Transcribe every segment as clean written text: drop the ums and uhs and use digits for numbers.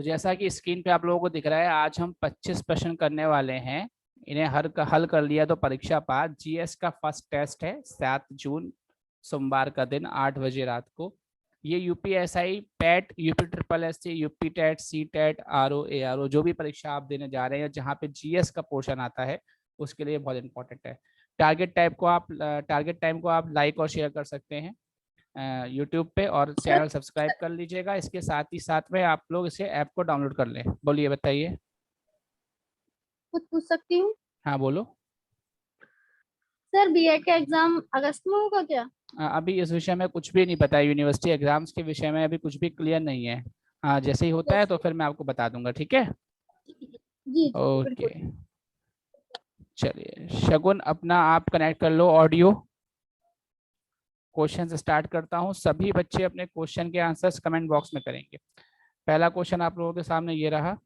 तो जैसा कि स्क्रीन पे आप लोगों को दिख रहा है, आज हम 25 प्रश्न करने वाले हैं। इन्हें हल कर लिया तो परीक्षा पास। जीएस का फर्स्ट टेस्ट है 7 जून सोमवार का दिन 8 बजे रात को। ये UPSI, PET, UP triple S C, UP TET, C TET, RO, ARO जो भी परीक्षा आप देने जा रहे हैं जहाँ पे जीएस का पोर्शन आता है उसके लिए बहुत इंपॉर्टेंट है। टारगेट टाइम को आप लाइक और शेयर कर सकते हैं यूट्यूब पे, और चैनल सब्सक्राइब कर लीजिएगा। इसके साथ ही साथ में आप लोग इसे ऐप को डाउनलोड कर लें। बोलिए, बताइए। कुछ पूछ सकती हूँ? हाँ बोलो। सर बीएड का एग्जाम अगस्त में होगा क्या? अभी इस विषय में कुछ भी नहीं पता है। यूनिवर्सिटी एग्जाम्स के विषय में अभी कुछ भी क्लियर नहीं है। हाँ, जैसे ही होता है तो फिर मैं आपको बता दूंगा, ठीक है। जी जी ओके, बिल्कुल। चलिए शगुन, अपना आप कनेक्ट कर लो ऑडियो। क्वेश्चन स्टार्ट करता हूँ। सभी बच्चे अपने क्वेश्चन के आंसर्स कमेंट बॉक्स में करेंगे। पहला क्वेश्चन आप लोगों के सामने ये रहा।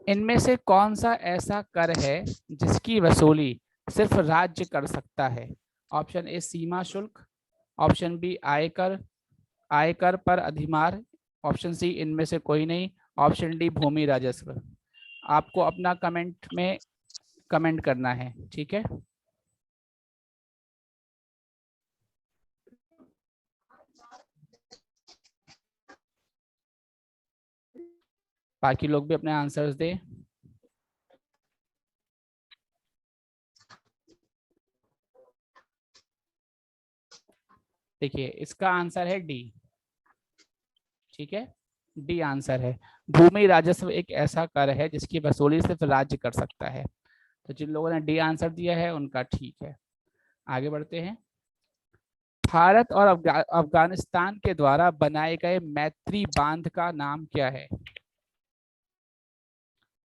इनमें से कौन सा ऐसा कर है जिसकी वसूली सिर्फ राज्य कर सकता है? ऑप्शन ए सीमा शुल्क, ऑप्शन बी आयकर, आयकर पर अधिमार, ऑप्शन सी इनमें से कोई नहीं, ऑप्शन डी भूमि राजस्व। आपको अपना कमेंट में कमेंट करना है, ठीक है। बाकी लोग भी अपने आंसर्स दें। देखिए, इसका आंसर है डी, ठीक है। डी आंसर है। भूमि राजस्व एक ऐसा कर है जिसकी वसूली सिर्फ राज्य कर सकता है। तो जिन लोगों ने डी आंसर दिया है उनका ठीक है। आगे बढ़ते हैं। भारत और अफगानिस्तान के द्वारा बनाए गए मैत्री बांध का नाम क्या है?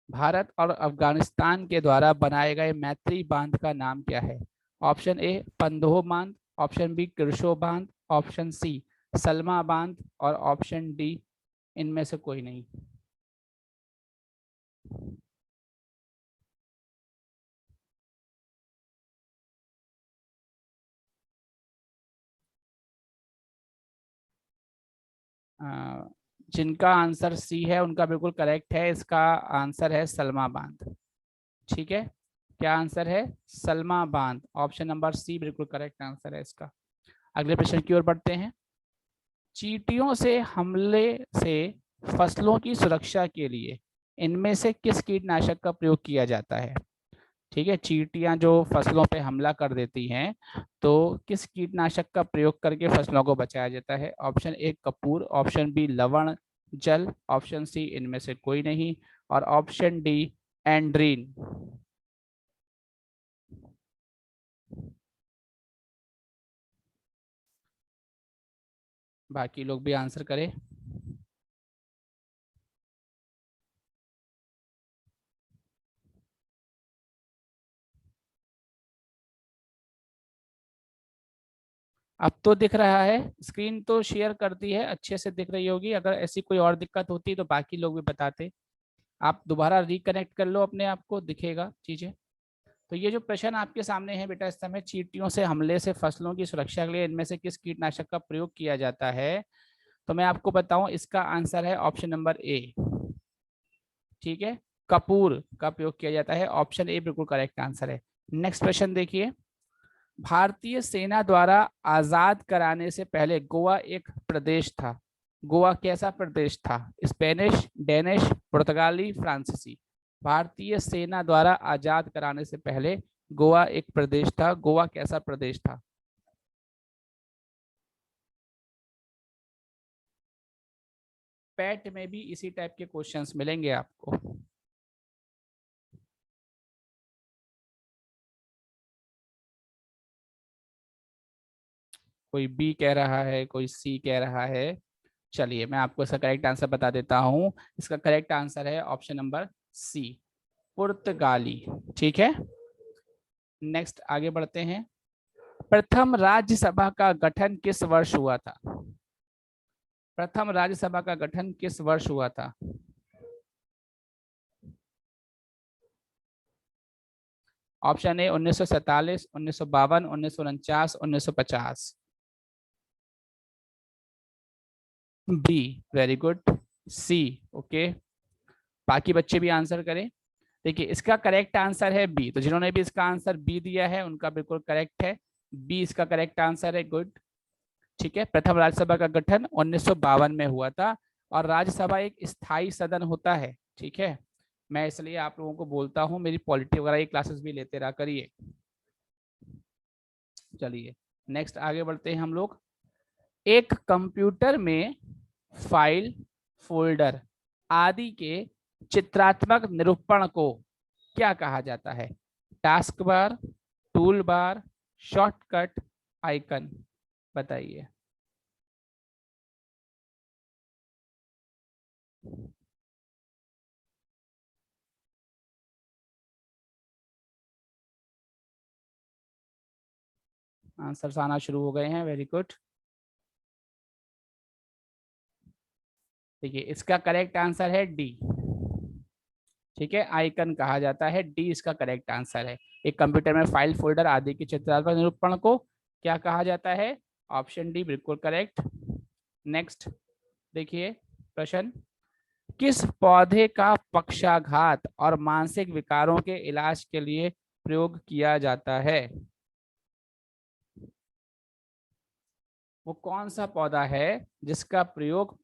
भारत और अफगानिस्तान के द्वारा बनाए गए मैत्री बांध का नाम क्या है? ऑप्शन ए पंदोह बांध, ऑप्शन बी किरशो बांध, ऑप्शन सी सलमा बांध, और ऑप्शन डी इनमें से कोई नहीं। जिनका आंसर सी है उनका बिल्कुल करेक्ट है। इसका आंसर है सलमा बांध, ठीक है। क्या आंसर है? सलमा बांध। ऑप्शन नंबर सी बिल्कुल करेक्ट आंसर है इसका। अगले प्रश्न की ओर बढ़ते हैं। चींटियों से हमले से फसलों की सुरक्षा के लिए इनमें से किस कीटनाशक का प्रयोग किया जाता है? ठीक है, चींटियां जो फसलों पे हमला कर देती हैं तो किस कीटनाशक का प्रयोग करके फसलों को बचाया जाता है? ऑप्शन ए कपूर, ऑप्शन बी लवण जल, ऑप्शन सी इनमें से कोई नहीं, और ऑप्शन डी एंड्रीन। बाकी लोग भी आंसर करें। अब तो दिख रहा है, स्क्रीन तो शेयर कर दी है, अच्छे से दिख रही होगी। अगर ऐसी कोई और दिक्कत होती तो बाकी लोग भी बताते। आप दोबारा रिकनेक्ट कर लो अपने आप को, दिखेगा चीजें। तो ये जो प्रश्न आपके सामने है बेटा, इस समय चींटियों से हमले से फसलों की सुरक्षा के लिए इनमें से किस कीटनाशक का प्रयोग किया जाता है? तो मैं आपको बताऊं, इसका आंसर है ऑप्शन नंबर ए, ठीक है। कपूर का प्रयोग किया जाता है। ऑप्शन ए बिल्कुल करेक्ट आंसर है। नेक्स्ट प्रश्न देखिए। भारतीय सेना द्वारा आजाद कराने से पहले गोवा एक प्रदेश था। गोवा कैसा प्रदेश था? स्पेनिश, डेनिश, पुर्तगाली, फ्रांसीसी। भारतीय सेना द्वारा आजाद कराने से पहले गोवा एक प्रदेश था। गोवा कैसा प्रदेश था? पैट में भी इसी टाइप के क्वेश्चंस मिलेंगे आपको। कोई बी कह रहा है, कोई सी कह रहा है। चलिए मैं आपको इसका करेक्ट आंसर बता देता हूं। इसका करेक्ट आंसर है ऑप्शन नंबर सी, पुर्तगाली, ठीक है। नेक्स्ट आगे बढ़ते हैं। प्रथम राज्यसभा का गठन किस वर्ष हुआ था? प्रथम राज्यसभा का गठन किस वर्ष हुआ था? Option A 1947, 1952, 1949, 1950। B, very good, C. Okay, बाकी बच्चे भी आंसर करें। देखिए इसका करेक्ट आंसर है बी, तो जिन्होंने भी इसका आंसर बी दिया है उनका बिल्कुल करेक्ट है, बी इसका करेक्ट आंसर है। गुड। ठीक है, प्रथम राज्यसभा का गठन 1952 में हुआ था, और राज्यसभा एक स्थायी सदन होता है। ठीक है, मैं इसलिए आप लोगों को बोलता हूँ मेरी पॉलिटी वगैरह की क्लासेस भी लेते रहा करिए। चलिए नेक्स्ट आगे बढ़ते हैं हम लोग। एक कंप्यूटर में फाइल, फोल्डर आदि के चित्रात्मक निरूपण को क्या कहा जाता है? Task bar, tool bar, shortcut, icon, बताइए। आंसर आना शुरू हो गए हैं, वेरी गुड। देखिए इसका करेक्ट आंसर है डी। ठीक है, आइकन कहा जाता है, डी इसका करेक्ट आंसर है। एक कंप्यूटर में फाइल, फोल्डर आदि के चित्रात्मक निरूपण को क्या कहा जाता है? ऑप्शन डी बिल्कुल करेक्ट। नेक्स्ट देखिए प्रश्न, किस पौधे का पक्षाघात और मानसिक विकारों के इलाज के लिए प्रयोग किया जाता है? वो कौन सा पौधा है जिसका प्रयोग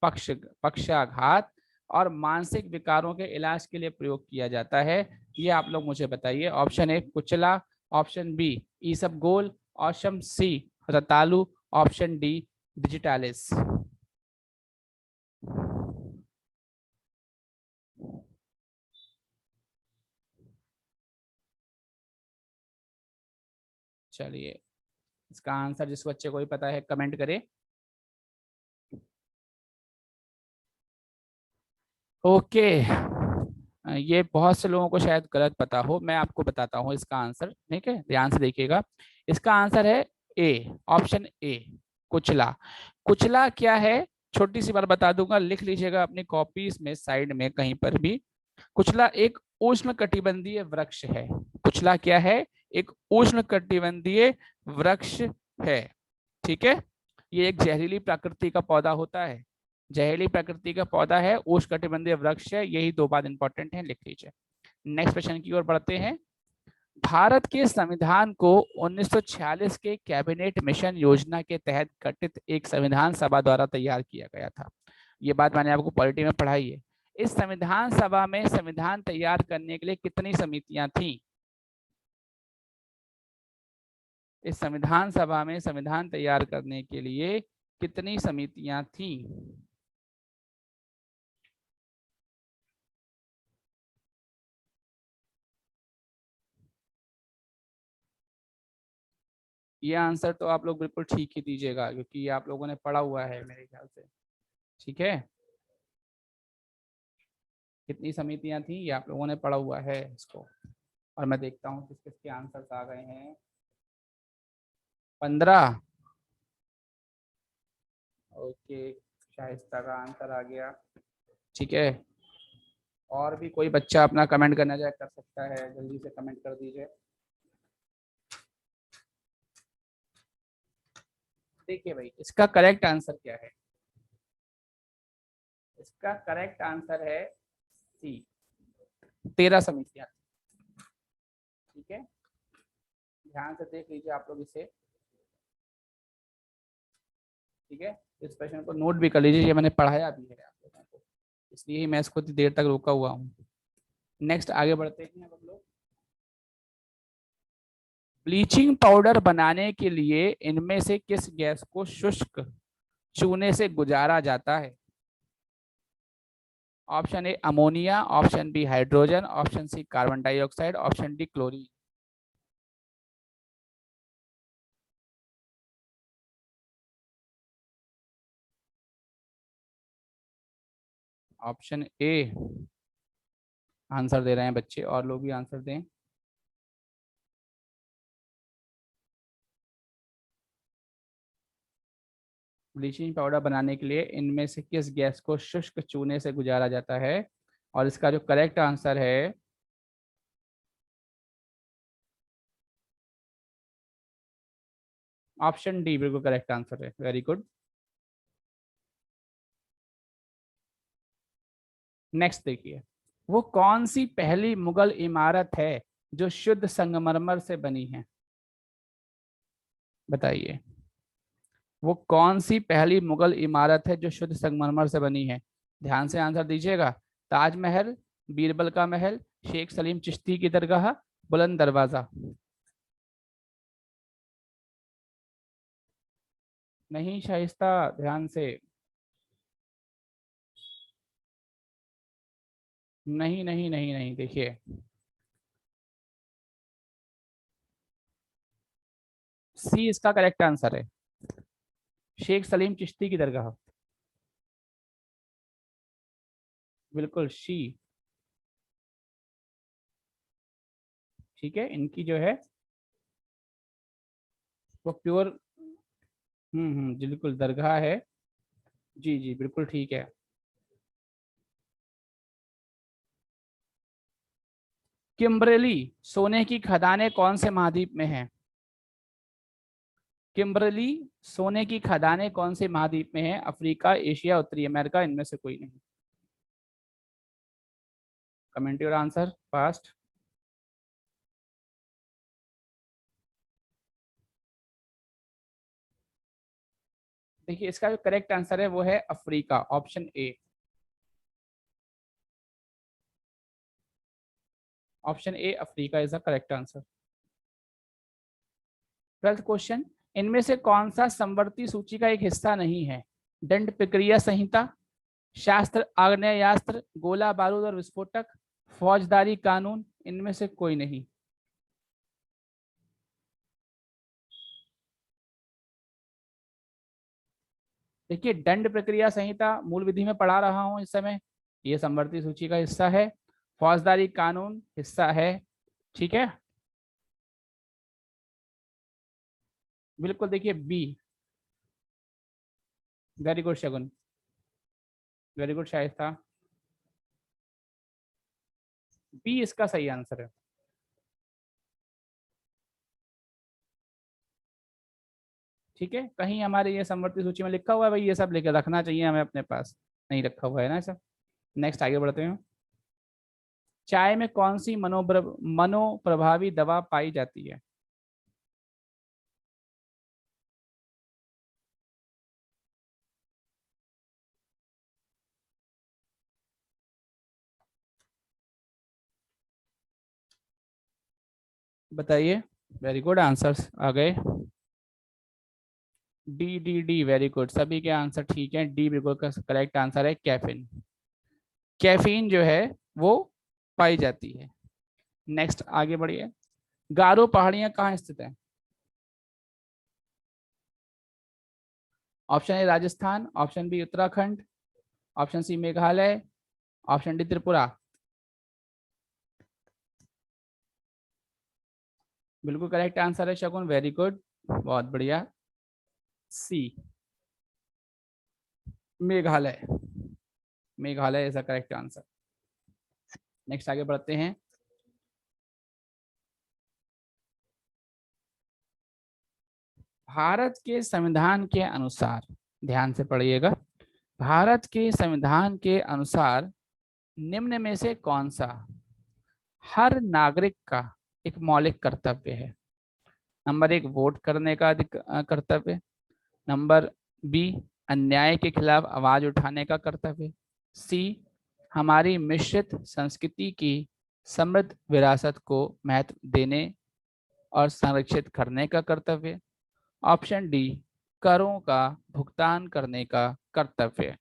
पक्षाघात और मानसिक विकारों के इलाज के लिए प्रयोग किया जाता है? ये आप लोग मुझे बताइए। ऑप्शन ए कुचला, ऑप्शन बी ईसबगोल, ऑप्शन सी रतालू, ऑप्शन डी डिजिटालिस। चलिए इसका आंसर जिस बच्चे को भी पता है कमेंट करे। ओके, ये बहुत से लोगों को शायद गलत पता हो, मैं आपको बताता हूँ इसका आंसर। ठीक है, ध्यान से देखिएगा। इसका आंसर है ए, ऑप्शन ए कुचला। कुचला क्या है, छोटी सी बात बता दूंगा, लिख लीजिएगा अपनी कॉपीज में साइड में कहीं पर भी। कुचला एक उष्ण कटिबंधीय वृक्ष है। कुचला क्या है? एक उष्ण कटिबंधीय वृक्ष है। ठीक है, ये एक जहरीली प्रकृति का पौधा होता है। जहरीली प्रकृति का पौधा है, उष्णकटिबंधीय वृक्ष है। यही दो बात इंपॉर्टेंट है, लिख लीजिए। नेक्स्ट क्वेश्चन की ओर बढ़ते हैं। भारत के संविधान को 1946 के कैबिनेट मिशन योजना के तहत गठित एक संविधान सभा द्वारा तैयार किया गया था। ये बात मैंने आपको पॉलिटी में पढ़ाई है। इस संविधान सभा में संविधान तैयार करने के लिए कितनी समितियां थी? इस संविधान सभा में संविधान तैयार करने के लिए कितनी समितियां थी? ये आंसर तो आप लोग बिल्कुल ठीक ही दीजिएगा, क्योंकि ये आप लोगों ने पढ़ा हुआ है मेरे ख्याल से। ठीक है, कितनी समितियां थी ये आप लोगों ने पढ़ा हुआ है इसको। और मैं देखता हूँ किस किसके आंसर आ गए हैं। 15। ओके, शाइस्ता का आंसर आ गया। ठीक है, और भी कोई बच्चा अपना कमेंट करना चाहे कर सकता है, जल्दी से कमेंट कर दीजिए। देखिए भाई इसका करेक्ट आंसर क्या है? इसका करेक्ट आंसर है सी, 13 समितियां। ठीक है, ध्यान से देख लीजिए आप लोग इसे। ठीक है, इस प्रश्न को नोट भी कर लीजिए, ये मैंने पढ़ाया भी है आप लोगों को, इसलिए ही मैं इसको इतनी देर तक रोका हुआ हूँ। नेक्स्ट आगे बढ़ते हैं अब हम लोग। ब्लीचिंग पाउडर बनाने के लिए इनमें से किस गैस को शुष्क चूने से गुजारा जाता है? Option A ammonia, option B hydrogen, option C carbon dioxide, option D chlorine. Option A answer दे रहे हैं बच्चे, और लोग भी आंसर दें। ब्लीचिंग पाउडर बनाने के लिए इनमें से किस गैस को शुष्क चूने से गुजारा जाता है? और इसका जो करेक्ट आंसर है ऑप्शन डी बिल्कुल करेक्ट आंसर है, वेरी गुड। नेक्स्ट देखिए, वो कौन सी पहली मुगल इमारत है जो शुद्ध संगमरमर से बनी है? बताइए, वो कौन सी पहली मुगल इमारत है जो शुद्ध संगमरमर से बनी है? ध्यान से आंसर दीजिएगा। ताजमहल, बीरबल का महल, शेख सलीम चिश्ती की दरगाह, बुलंद दरवाजा। नहीं शाइस्ता, ध्यान से। नहीं नहीं नहीं नहीं, देखिए, सी इसका करेक्ट आंसर है, शेख सलीम चिश्ती की दरगाह। बिल्कुल शी। ठीक है, इनकी जो है वो प्योर, बिल्कुल दरगाह है। जी जी बिल्कुल ठीक है। किम्बरली सोने की खदानें कौन से महाद्वीप में हैं? किम्बरली सोने की खदानें कौन से महाद्वीप में हैं? अफ्रीका, एशिया, उत्तरी अमेरिका, इनमें से कोई नहीं। Comment your answer fast. देखिए, इसका जो करेक्ट आंसर है वो है Africa, option A. Option A Africa is the correct answer. 12th question, इनमें से कौन सा समवर्ती सूची का एक हिस्सा नहीं है? दंड प्रक्रिया संहिता, शास्त्र आग्नेयास्त्र, गोला बारूद और विस्फोटक, फौजदारी कानून, इनमें से कोई नहीं। देखिए, दंड प्रक्रिया संहिता मूल विधि में पढ़ा रहा हूं इस समय, ये समवर्ती सूची का हिस्सा है। फौजदारी कानून हिस्सा है। ठीक है, बिल्कुल, देखिए बी। वेरी गुड शगुन, वेरी गुड शाइस्ता, बी इसका सही आंसर है। ठीक है, कहीं हमारे ये समवर्ती सूची में लिखा हुआ है भाई, ये सब लेकर रखना चाहिए हमें अपने पास, नहीं रखा हुआ है ना सब। नेक्स्ट आगे बढ़ते हैं। चाय में कौन सी मनोप्रभावी दवा पाई जाती है? बताइए। वेरी गुड, आंसर्स आ गए। D D D, very good, सभी के आंसर ठीक हैं। डी बिल्कुल का करेक्ट आंसर है, कैफीन। कैफीन जो है वो पाई जाती है। नेक्स्ट आगे बढ़िए। गारो पहाड़ियां कहाँ स्थित है? Option A Rajasthan, option B Uttarakhand, option C Meghalaya, option D Tripura. बिल्कुल करेक्ट आंसर है शगुन, वेरी गुड, बहुत बढ़िया, C Meghalaya. Meghalaya is the correct answer. Next आगे बढ़ते हैं। भारत के संविधान के अनुसार, ध्यान से पढ़िएगा, भारत के संविधान के अनुसार निम्न में से कौन सा हर नागरिक का एक मौलिक कर्तव्य है? नंबर एक, वोट करने का कर्तव्य। नंबर बी, अन्याय के खिलाफ आवाज उठाने का कर्तव्य। सी, हमारी मिश्रित संस्कृति की समृद्ध विरासत को महत्व देने और संरक्षित करने का कर्तव्य। ऑप्शन डी, करों का भुगतान करने का कर्तव्य।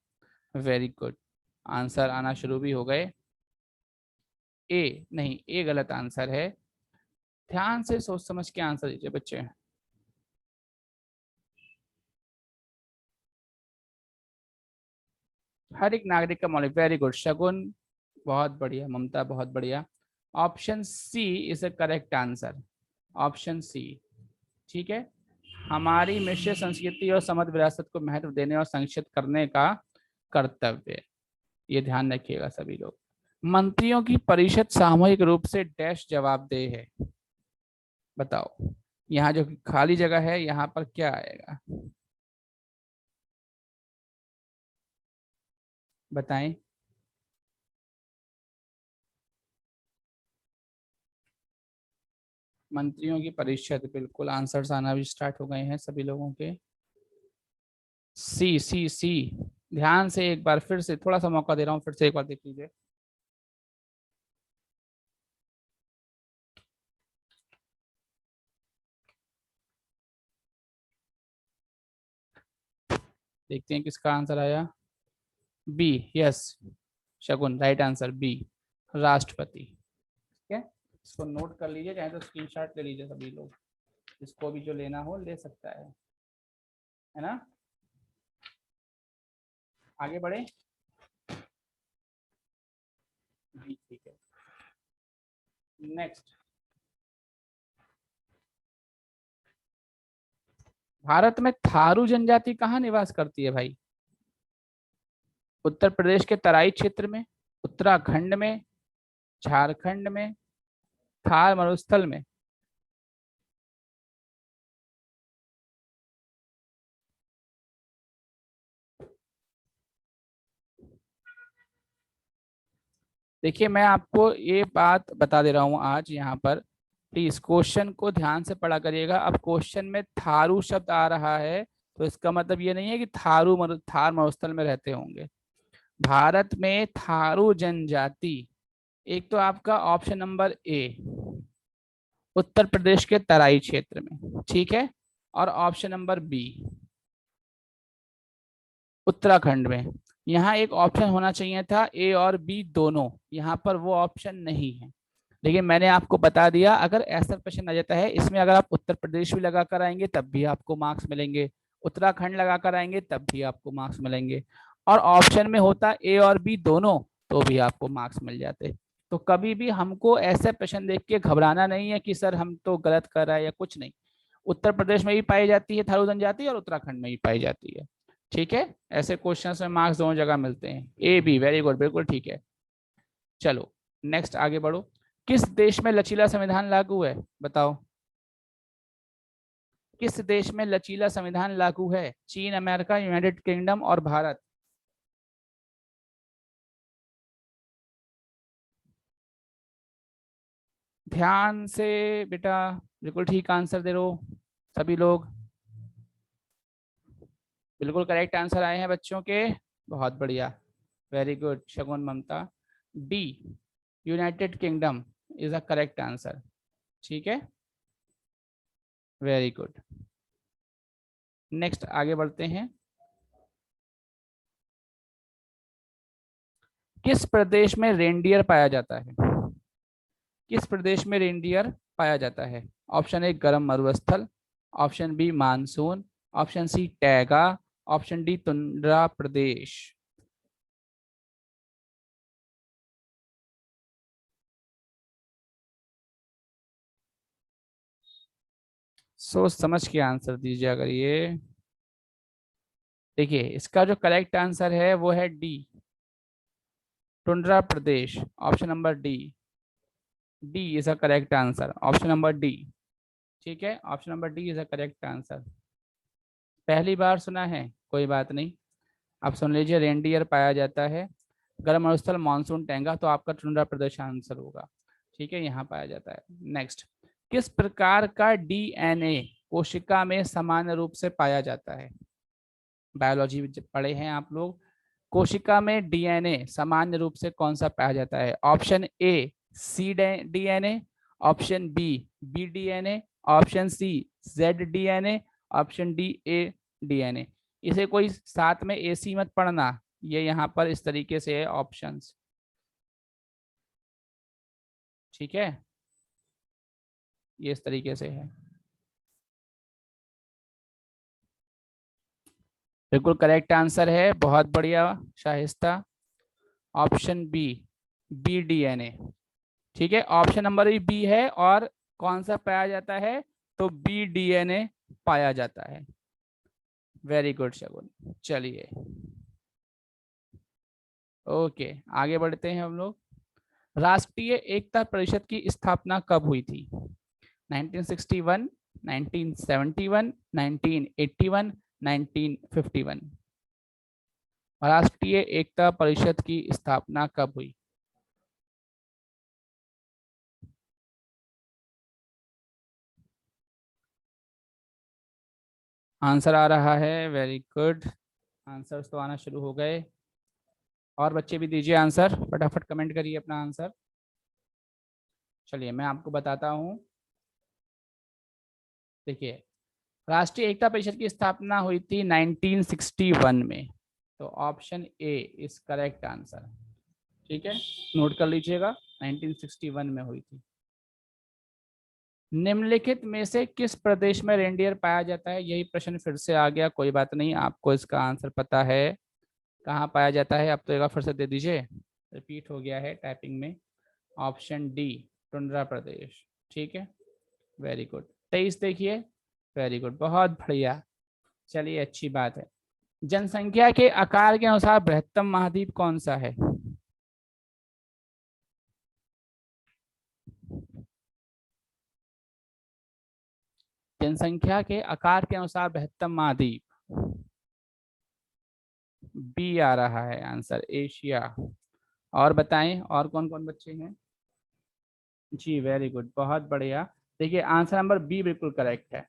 वेरी गुड, आंसर आना शुरू भी हो गए। ए नहीं, ए गलत आंसर है। ध्यान से सोच समझ के आंसर दीजिए बच्चे। हर एक नागरिक का मौलिक, वेरी गुड शगुन, बहुत बढ़िया, ममता बहुत बढ़िया। Option C is a correct answer, option C. ठीक है, हमारी मिश्र संस्कृति और समृद्ध विरासत को महत्व देने और संरक्षित करने का कर्तव्य, ये ध्यान रखिएगा सभी लोग। मंत्रियों की परिषद सामूहिक रूप से डैश जवाबदेह है? बताओ, यहाँ जो खाली जगह है यहाँ पर क्या आएगा? बताएं। मंत्रियों की परिषद, बिल्कुल आंसर्स आना भी स्टार्ट हो गए हैं सभी लोगों के। सी सी सी, ध्यान से एक बार फिर से, थोड़ा सा मौका दे रहा हूँ, फिर से एक बार देख लीजिए। देखते हैं किसका आंसर आया। बी, यस शगुन, राइट आंसर बी, राष्ट्रपति। ठीक है, इसको नोट कर लीजिए, चाहे तो स्क्रीनशॉट ले लीजिए सभी लोग, इसको भी जो लेना हो ले सकता है ना। आगे बढ़े, बी, ठीक है। नेक्स्ट, भारत में थारू जनजाति कहाँ निवास करती है भाई? उत्तर प्रदेश के तराई क्षेत्र में, उत्तराखंड में, झारखंड में, थार मरुस्थल में। देखिए मैं आपको ये बात बता दे रहा हूँ आज यहाँ पर, प्लीज क्वेश्चन को ध्यान से पढ़ा करिएगा। अब क्वेश्चन में थारू शब्द आ रहा है तो इसका मतलब ये नहीं है कि थार मरुस्थल में रहते होंगे। भारत में थारू जनजाति, एक तो आपका option number A Uttar Pradesh के तराई क्षेत्र में, ठीक है, और ऑप्शन नंबर बी उत्तराखंड में। यहाँ एक ऑप्शन होना चाहिए था ए और बी दोनों, यहाँ पर वो ऑप्शन नहीं है। लेकिन मैंने आपको बता दिया, अगर ऐसा क्वेश्चन आ जाता है इसमें, अगर आप उत्तर प्रदेश भी लगा कर आएंगे तब भी आपको मार्क्स मिलेंगे, उत्तराखंड लगा कर आएंगे तब भी आपको मार्क्स मिलेंगे, और ऑप्शन में होता ए और बी दोनों तो भी आपको मार्क्स मिल जाते। तो कभी भी हमको ऐसे प्रश्न देख के घबराना नहीं है कि सर हम तो गलत कर रहे हैं या कुछ नहीं। उत्तर प्रदेश में भी पाई जाती है थारू जनजाति और उत्तराखंड में भी पाई जाती है। ठीक है, ऐसे क्वेश्चंस में मार्क्स दोनों जगह मिलते हैं। ए बी, वेरी गुड, बिल्कुल ठीक है। चलो नेक्स्ट आगे बढ़ो। किस देश में लचीला संविधान लागू है, बताओ? किस देश में लचीला संविधान लागू है? चीन, अमेरिका, यूनाइटेड किंगडम और भारत। ध्यान से बेटा, बिल्कुल ठीक आंसर दे रहे हो सभी लोग, बिल्कुल करेक्ट आंसर आए हैं बच्चों के, बहुत बढ़िया, very good Shagun, Mamta. D, United Kingdom is a correct answer. ठीक है, वेरी गुड। नेक्स्ट आगे बढ़ते हैं। किस प्रदेश में रेनडियर पाया जाता है? किस प्रदेश में रेनडियर पाया जाता है? ऑप्शन ए गर्म मरुस्थल, option B monsoon, option C taiga, option D tundra प्रदेश। सोच समझ के आंसर दीजिए अगर ये। देखिए इसका जो करेक्ट आंसर है वो है D, tundra Pradesh, option number D. D is a correct answer, option number D. ठीक है, option number D is a correct answer. पहली बार सुना है, कोई बात नहीं, आप सुन लीजिए। रेनडियर पाया जाता है, गर्म मरुस्थल मानसून टेंगा, तो आपका टुंड्रा प्रदेश आंसर होगा। ठीक है, यहाँ पाया जाता है। नेक्स्ट, किस प्रकार का डीएनए कोशिका में सामान्य रूप से पाया जाता है? बायोलॉजी पढ़े हैं आप लोग, कोशिका में डीएनए सामान्य रूप से कौन सा पाया जाता है? Option A C DNA, option B B DNA, option C Z DNA, option D A DNA. इसे कोई साथ में ए सी मत पढ़ना, ये यहाँ पर इस तरीके से है ऑप्शंस। ठीक है, ये इस तरीके से है। बिल्कुल करेक्ट आंसर है, बहुत बढ़िया Shahista, option B B DNA. ठीक है, ऑप्शन नंबर बी है, और कौन सा पाया जाता है? तो बी डीएनए पाया जाता है। वेरी गुड शगुन, चलिए ओके आगे बढ़ते हैं हम लोग। राष्ट्रीय एकता परिषद की स्थापना कब हुई थी? 1961, 1971, 1981, 1951। राष्ट्रीय एकता परिषद की स्थापना कब हुई? आंसर आ रहा है, वेरी गुड। आंसर्स तो आना शुरू हो गए। और बच्चे भी दीजिए आंसर, फटाफट कमेंट करिए अपना आंसर। चलिए मैं आपको बताता हूँ। देखिए, राष्ट्रीय एकता परिषद की स्थापना हुई थी 1961 में। तो option A is correct answer. ठीक है, नोट कर लीजिएगा, 1961 में हुई थी। निम्नलिखित में से किस प्रदेश में रेंडियर पाया जाता है? यही प्रश्न फिर से आ गया, कोई बात नहीं, आपको इसका आंसर पता है कहाँ पाया जाता है। अब तो एक बार फिर से दे दीजिए, रिपीट हो गया है टाइपिंग में। ऑप्शन डी, टुंड्रा प्रदेश। ठीक है, वेरी गुड। 23 देखिए, वेरी गुड, बहुत बढ़िया। चलिए, अच्छी बात है। जनसंख्या के आकार के अनुसार बृहत्तम महाद्वीप कौन सा है? जनसंख्या के आकार के अनुसार बृहत्तम महाद्वीप, बी आ रहा है आंसर, एशिया। और बताएं, और कौन कौन बच्चे हैं? जी, वेरी गुड, बहुत बढ़िया। देखिए, आंसर नंबर बी बिल्कुल करेक्ट है।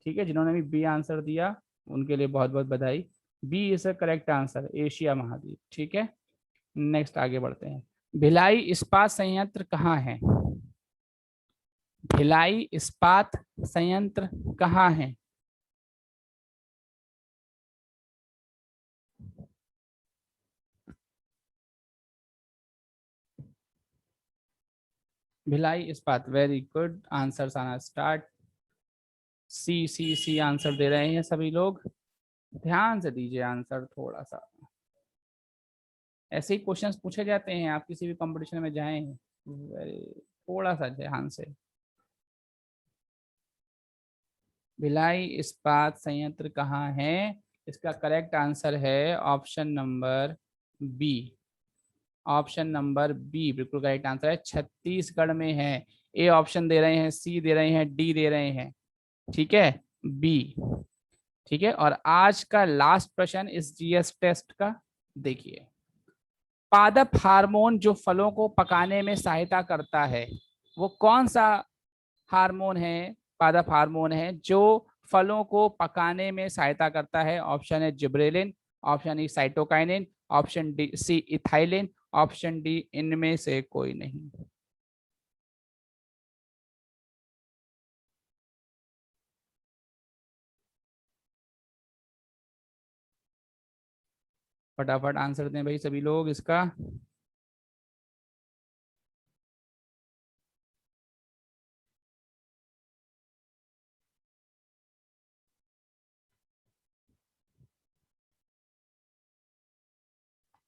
ठीक है, जिन्होंने भी बी आंसर दिया उनके लिए बहुत बहुत बधाई। B is a correct answer, Asia महाद्वीप। ठीक है, नेक्स्ट आगे बढ़ते हैं। भिलाई इस्पात संयंत्र कहाँ है? भिलाई इस्पात संयंत्र कहाँ है? भिलाई इस्पात, वेरी गुड, आंसर आना स्टार्ट। सी सी सी आंसर दे रहे हैं सभी लोग। ध्यान से दीजिए आंसर थोड़ा सा। ऐसे ही क्वेश्चंस पूछे जाते हैं, आप किसी भी कंपटीशन में जाएं, थोड़ा सा ध्यान से। भिलाई इस्पात संयंत्र कहाँ है? इसका करेक्ट आंसर है option number B. Option number B बिल्कुल करेक्ट आंसर है, छत्तीसगढ़ में है। ए ऑप्शन दे रहे हैं, सी दे रहे हैं, डी दे रहे हैं। ठीक है, बी। ठीक है, और आज का लास्ट प्रश्न इस जीएस टेस्ट का, देखिए। पादप हार्मोन जो फलों को पकाने में सहायता करता है, वो कौन सा हार्मोन है? पादप हार्मोन है जो फलों को पकाने में सहायता करता है। ऑप्शन है gibberellin, option E cytokinin, option D C ethylene, option D इनमें से कोई नहीं। फटाफट आंसर दें भाई सभी लोग इसका।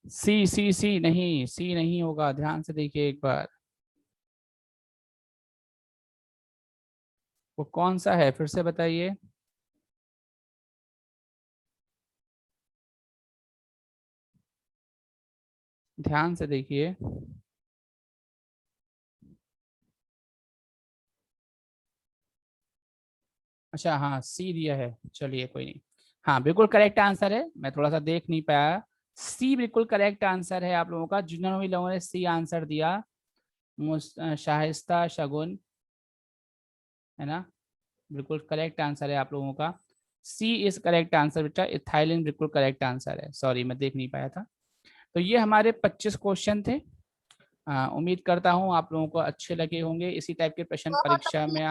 सी सी सी नहीं, सी नहीं होगा, ध्यान से देखिए एक बार। वो कौन सा है, फिर से बताइए। ध्यान से देखिए। अच्छा, हाँ, सी दिया है, चलिए कोई नहीं। हाँ, बिल्कुल करेक्ट आंसर है, मैं थोड़ा सा देख नहीं पाया। सी बिल्कुल करेक्ट आंसर है आप लोगों का, जिन्होंने भी लोगों ने सी आंसर दिया। शाइस्ता शगुन, है ना? बिल्कुल करेक्ट आंसर है आप लोगों का। सी इज करेक्ट आंसर बेटा, इथाइलिन बिल्कुल करेक्ट आंसर है, सॉरी मैं देख नहीं पाया था। तो ये हमारे 25 क्वेश्चन थे। उम्मीद करता हूँ आप लोगों को अच्छे लगे होंगे। इसी टाइप के प्रश्न बहुत परीक्षा में